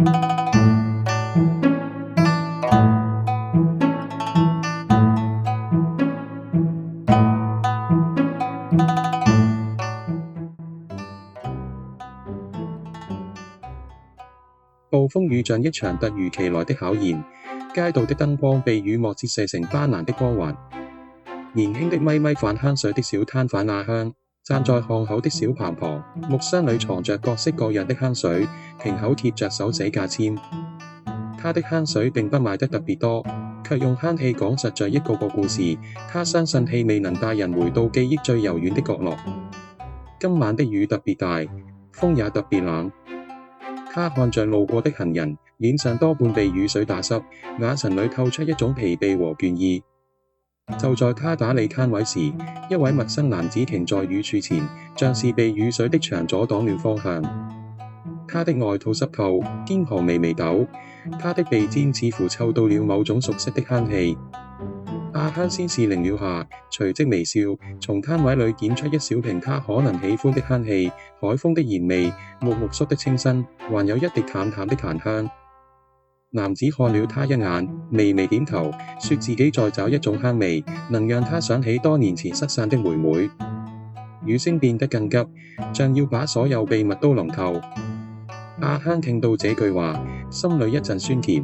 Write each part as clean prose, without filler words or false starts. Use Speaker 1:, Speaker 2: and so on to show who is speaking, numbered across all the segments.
Speaker 1: 暴風雨像一場突如其來的考驗，街道的燈光被雨幕折射成斑斕的光環。年輕的咪咪販香水的小攤販阿香，站在巷口的小棚旁，木箱裏藏着各式各樣的香水，瓶口貼着手寫價籤。他的香水並不賣得特別多，卻用香氣講述着一個個故事。他相信氣味能帶人回到記憶最柔軟的角落。今晚的雨特別大，風也特別冷。他看着路過的行人，臉上多半被雨水打濕，眼神裏透出一種疲憊和倦意。就在他打理攤位時，一位陌生男子停在雨柱前，像是被雨水的牆阻擋了方向。他的外套濕透，肩膀微微抖，他的鼻尖似乎嗅到了某種熟悉的香氣。阿香先是愣了下，隨即微笑，從攤位裏揀出一小瓶他可能喜歡的香氣，海風的鹽味，木木梳的清新，還有一滴淡淡的檀香。男子看了他一眼，微微點頭，說自己在找一種香味，能讓他想起多年前失散的妹妹。雨聲變得更急，像要把所有秘密都淋透。阿香聽到這句話，心裏一陣酸甜。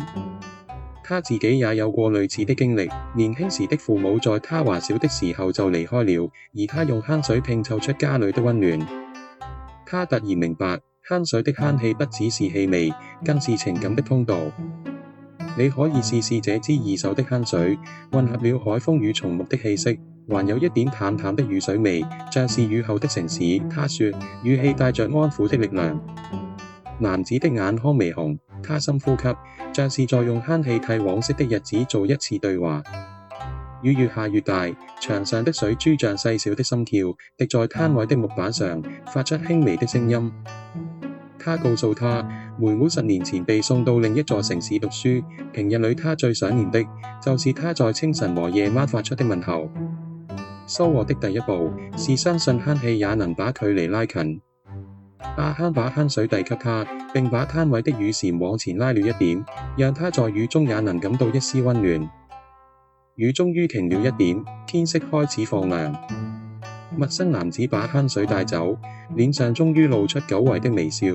Speaker 1: 他自己也有過類似的經歷，年輕時的父母在他還小的時候就離開了，而他用香水拼湊出家裏的溫暖。他突然明白，香水的香氣不只是氣味，更是情感的通道。你可以試試這支二手的香水，混合了海風與松木的氣息，還有一點淡淡的雨水味，像是雨後的城市。他說，語氣帶着安撫的力量。男子的眼眶微紅，他深呼吸，像是在用香氣替往昔的日子做一次對話。雨越下越大，牆上的水珠像細小的心跳，滴在攤位的木板上，發出輕微的聲音。他告訴他，妹妹10年前被送到另一座城市讀書，平日裏他最想念的，就是他在清晨和夜晚發出的問候。收穫的第一步，是相信香氣也能把距離拉近。阿香把香水遞給他，並把攤位的雨傘往前拉了一點，讓他在雨中也能感到一絲溫暖。雨終於停了一點，天色開始放亮。陌生男子把香水帶走，臉上終於露出久違的微笑。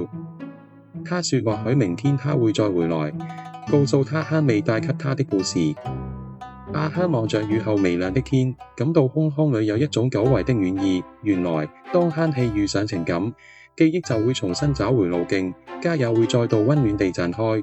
Speaker 1: 他說或許明天他會再回來，告訴他香味帶給他的故事。阿香望着雨後微亮的天，感到胸腔裏有一種久違的暖意。原來，當香氣遇上情感，記憶就會重新找回路徑，家也會再度溫暖地綻開。